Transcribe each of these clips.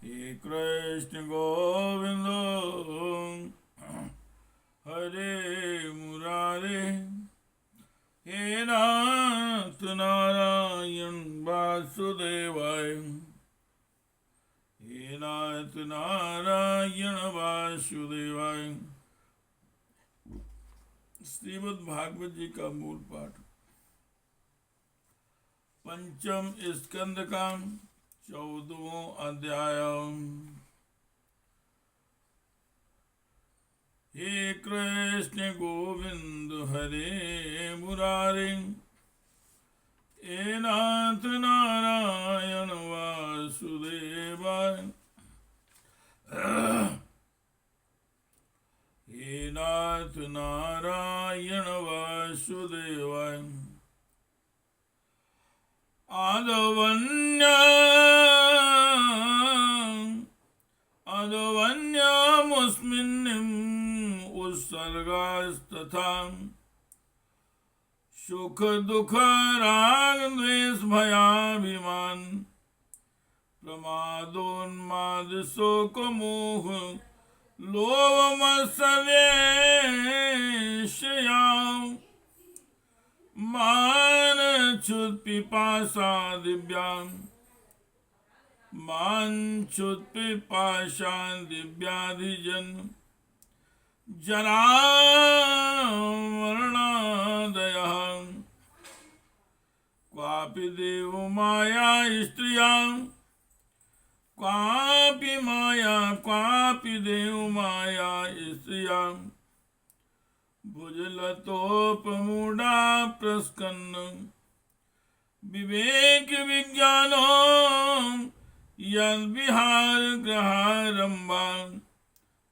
हे कृष्ण गोविंद हरे मुरारे, हे नाथ नारायण वासुदेवाय, हे नाथ नारायण वासुदेवाय। श्रीमद् भागवत जी का मूल पाठ पंचम स्कंद का 14वां अध्याय। हे कृष्ण गोविंद हरे मुरारे, हे नाथ नारायण वासुदेवाय, हे नाथ नारायण वासुदेवाय। आदवन्यमुस्मिन् उत्सर्गास्तथा सुख दुख राग द्वेष भयाभिमान प्रमादोन्माद शोक मोह लोभ मत्सर्येष्या मान छुत पिपासा दिव्यां मान छुत पिपाशा दिव्याधिजन जरा मरणादयः क्वापि देव माया स्त्रियां क्वापि देव माया स्त्रियां भुजलतोपमूढ़ा प्रस्कन्न विवेक विज्ञानो यद्विहार ग्रहारंभा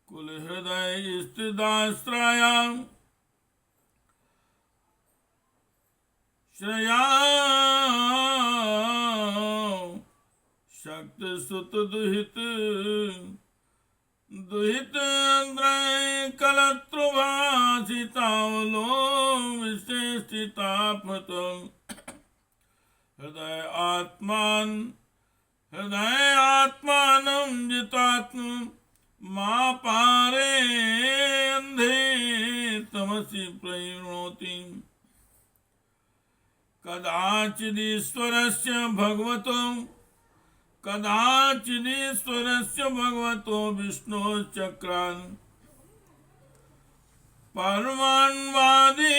कुल हृदय स्थिताश्रयां श्रया शक्त सुत दुहित कलत्रुभाषितावलो विशेषितापत हृदय आत्मानं जितात्म मां पारे अंधे तमसि प्रयुणोति कदाचिदीश्वरस्य भगवतो विष्णोश्चक्रान् परमान्वादी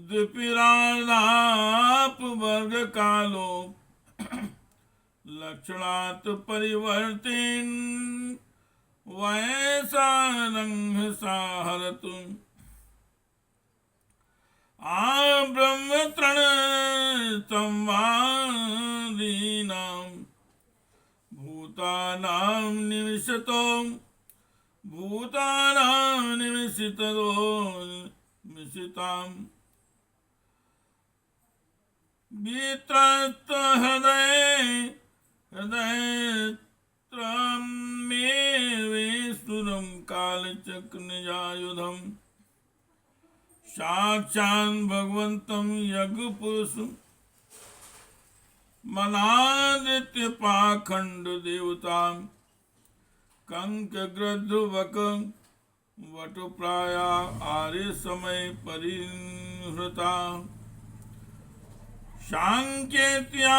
द्विपिरादापवर्गकालो लक्षणात् परिवर्तिन् वयसारंहसाहरतु ब्रह्मत्रण संवादीनां भूतानां निमिषितां वित्रस्त हृदयत्रमेवेश्वरं कालचक्र साक्षात् भगवन्तं यज्ञपुरुषं मनादित्य पाखंड देवतां कंकग्रध्रुवक वटुप्राया आर्य समय परिहृता सांकेत्या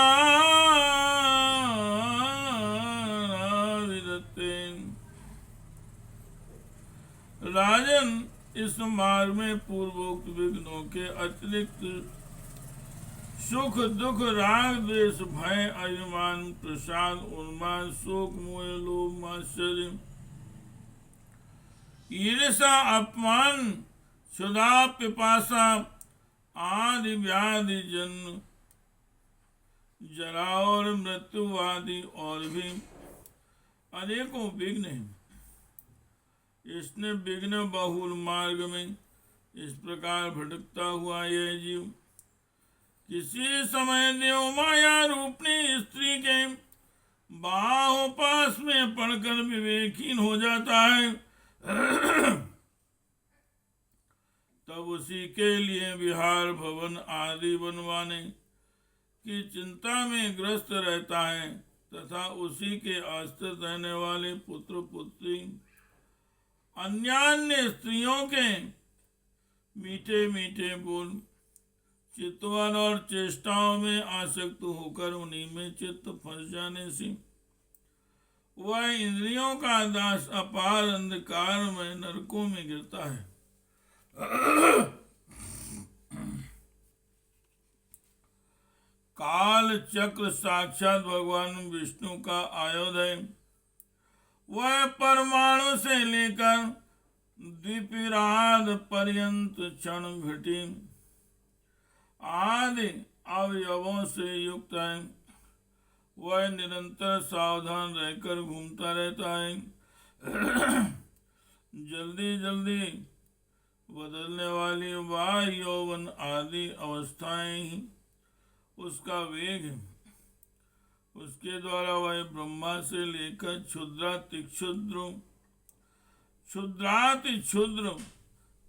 विदत्ते। राजन, इस मार्ग में पूर्वोक्त विघ्नों के अतिरिक्त सुख दुख राग द्वेष भय अभिमान प्रसाद उन्माद शोक मोह लोभ मात्सर्य ईर्षा अपमान क्षुधा पिपासा आदि व्याधि जन्म जरा और मृत्यु आदि और भी अनेकों विघ्न हैं। इसने विघ्न बहुल मार्ग में इस प्रकार भटकता हुआ यह जीव किसी समय देव माया रूपनी स्त्री के बाहों पास में पड़कर विवेकहीन हो जाता है। तब उसी के लिए विहार भवन आदि बनवाने की चिंता में ग्रस्त रहता है। तथा उसी के आश्रित रहने वाले पुत्र पुत्री अन्यान्य स्त्रियों के मीठे मीठे बोल चितवन और चेष्टाओं में आसक्त होकर उन्हीं में चित्त फंस जाने से वह इंद्रियों का दास अपार अंधकार में नरकों में गिरता है। काल चक्र साक्षात भगवान विष्णु का आयुध है। वह परमाणु से लेकर द्विपराद पर्यंत क्षण घटी आदि अवयवों से युक्त है। वह निरंतर सावधान रहकर घूमता रहता है। जल्दी जल्दी बदलने वाली वायु यौवन आदि अवस्थाएं ही उसका वेग है। उसके द्वारा वह ब्रह्मा से लेकर क्षुद्राति क्षुद्र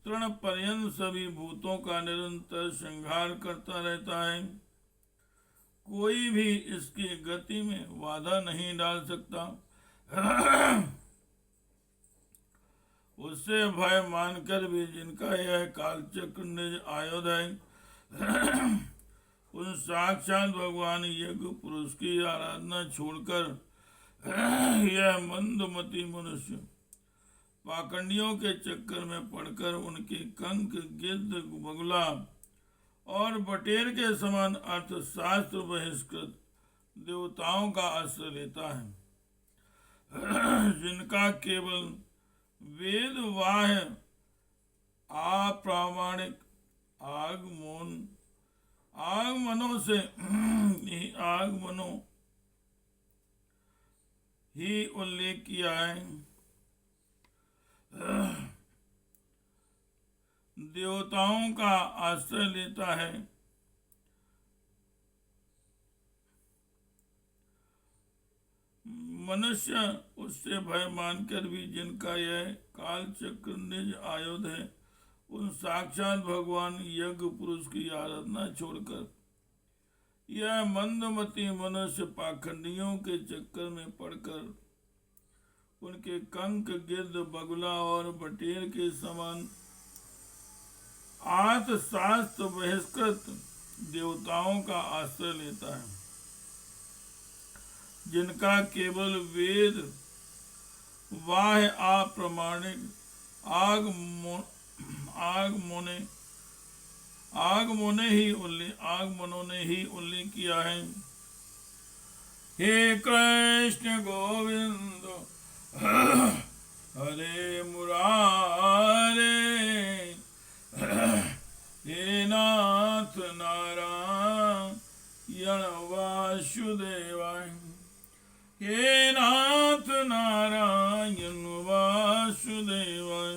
तृण पर्यंत सभी भूतों का निरंतर संहार करता रहता है। कोई भी इसकी गति में बाधा नहीं डाल सकता। उससे भय मानकर भी जिनका यह कालचक्र निज आयुध है उन साक्षात भगवान यज्ञ पुरुष की आराधना छोड़कर यह मंदमती मनुष्य पाखंडियों के चक्कर में पड़कर उनके कंक गिद्ध बगुला और बटेर के समान अर्थशास्त्र बहिष्कृत देवताओं का आश्रय लेता है। जिनका केवल वेद वाह अप्रामाणिक आगमनों ही उल्लेख किया है। देवताओं का आश्रय लेता है। मनुष्य उससे भय मानकर भी जिनका यह काल चक्र निज आयुध है उन साक्षात भगवान यज्ञ पुरुष की आराधना छोड़कर यह मंदमती मनुष्य पाखंडियों के चक्कर में पड़कर उनके कंक गिद्ध बगुला और बटेर के समान शास्त्र बहिष्कृत देवताओं का आश्रय लेता है। जिनका केवल वेद वाह अप्रामाणिक आगमनों ने ही उल्लेख किया है। हे कृष्ण गोविंद हरे मुरारे हे नाथ नारायण वासुदेवाय हे नाथ नारायण वासुदेवाय।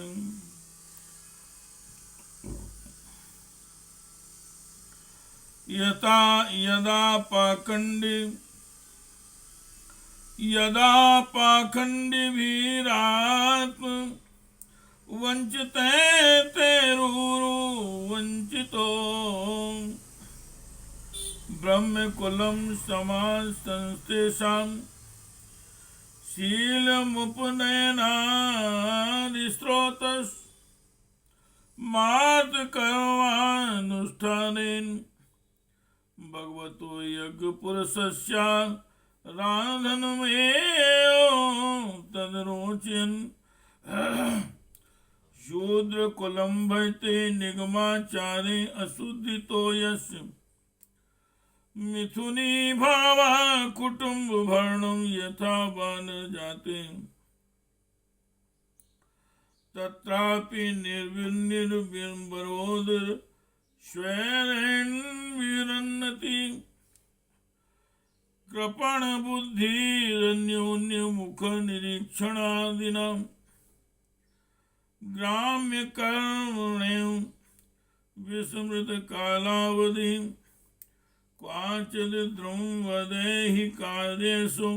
यदा पाखंडी भीरात्म वंचिते तेरूरु वंचितो ब्रह्मकुलं समासंस्तेषां शीलमुपनयनादिस्रोतस् मार्गकर्मानुष्ठानेन भगवतो यज्ञपुरुषस्य राधनमेव तदरोचयन् शूद्रकुलं भजते निगमाचारे अशुद्धितो यस्य मिथुनी भावा कुटुम्ब भरणं यथा वन जाते तत्रापि निर्विण्बरोदर स्वैरन्विरन्नति कृपण बुद्धिरन्योन्य मुख निरीक्षणादिना ग्राम्य कर्मण्यं विस्मृत कालावधि क्वाचिद् द्रुमवदेहि कार्येषु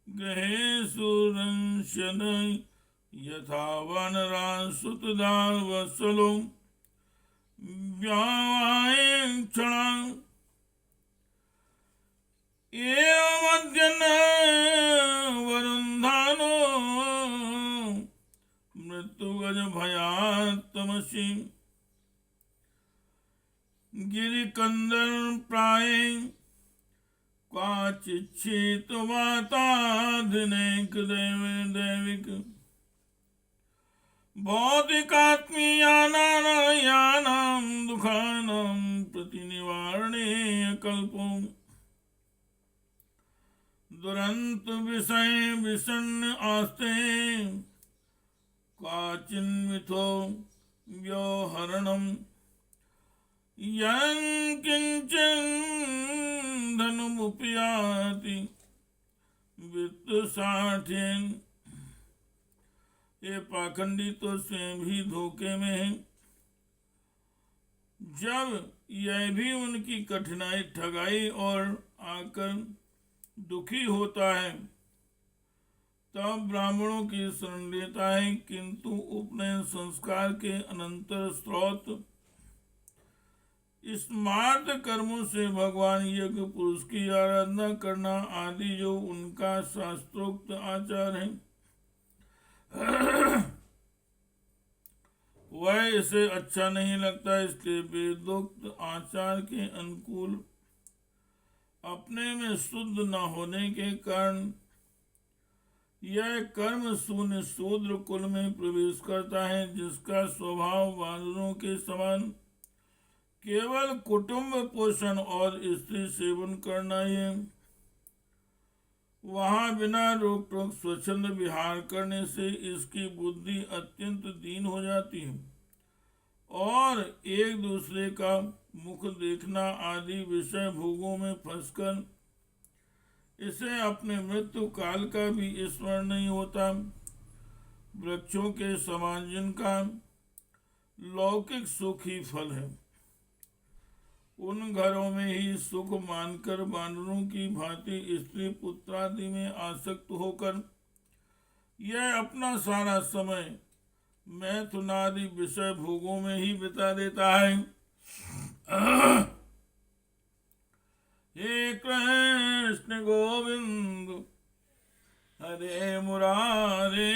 गृहेषु रंशन यथा वानरासुतदावत्सलो व्यावायक्षणा एवमध्यन्न चिच्छित वाताधिनेक दैविक भौतिकात्मीयानां दुःखानां प्रतिनिवारणे कल्पो दुरंत विषय विषण्ण आस्ते काचिन्मिथो व्योहरणम् यं किंचन धनमुपयाति वित्तसाठ्येन। ये पाखंडी तो स्वयं भी धोखे में है। जब यह भी उनकी कठिनाई ठगाई और आकर दुखी होता है तब ब्राह्मणों की शरण लेता है, किंतु उपनयन संस्कार के अनंतर स्रोत स्मार्त कर्मों से भगवान यज्ञ पुरुष की आराधना करना आदि जो उनका शास्त्रोक्त आचार है वह इसे अच्छा नहीं लगता। इसलिए वेदोक्त आचार के अनुकूल अपने में शुद्ध न होने के कारण यह कर्म शून्य शूद्र कुल में प्रवेश करता है, जिसका स्वभाव वानरों के समान केवल कुटुंब पोषण और स्त्री सेवन करना ही है। वहां बिना रोक टोक स्वच्छंद विहार करने से इसकी बुद्धि अत्यंत दीन हो जाती है और एक दूसरे का मुख देखना आदि विषय भोगों में फंसकर इसे अपने मृत्यु काल का भी स्मरण नहीं होता। वृक्षों के समान जिनका लौकिक सुख ही फल है, उन घरों में ही सुख मानकर वानरों की भांति स्त्री पुत्रादि में आसक्त होकर यह अपना सारा समय मैथुनादि विषय भोगों में ही बिता देता है। हे कृष्ण गोविंद हरे मुरारे,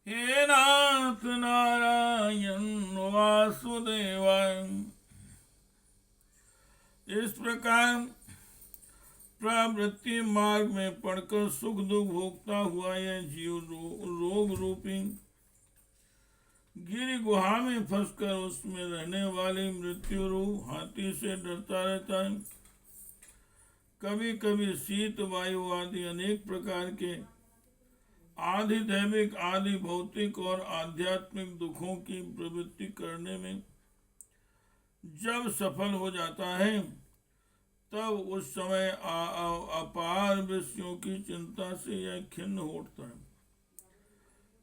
हे नाथ नारायण वासुदेवाय। इस प्रकार प्रवृत्ति मार्ग में पड़कर सुख दुख भोगता हुआ यह जीव रोग रूपी गिरि गुहा में फंसकर उसमें रहने वाली मृत्यु रूप हाथी से डरता रहता है। कभी कभी शीत वायु आदि अनेक प्रकार के आदि दैविक आदि भौतिक और आध्यात्मिक दुखों की प्रवृत्ति करने में जब सफल हो जाता है तब उस समय अपार विषयों की चिंता से यह खिन्न उठता है।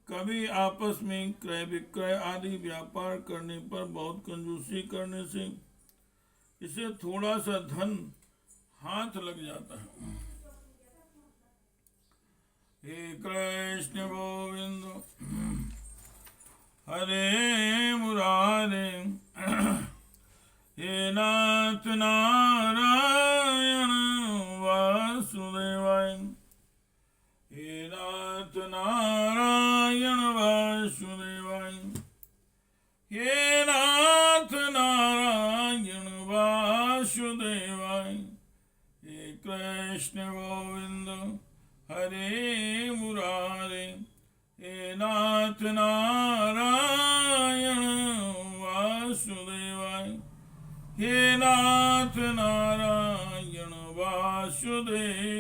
कभी आपस में क्रय विक्रय आदि व्यापार करने पर बहुत कंजूसी करने से इसे थोड़ा सा धन हाथ लग जाता है। हे कृष्ण गोविंद हरे मुरारे, हे नाथ नारायण वासुदेवाय, हे नाथ नारायण वासुदेवाय, हे नाथ नारायण वासुदेवाय। हे कृष्ण गोविंद हरे मुरारे, हे नाथ नारायण वासुदेवाय, हे नाथ नारायण वासुदेवाय।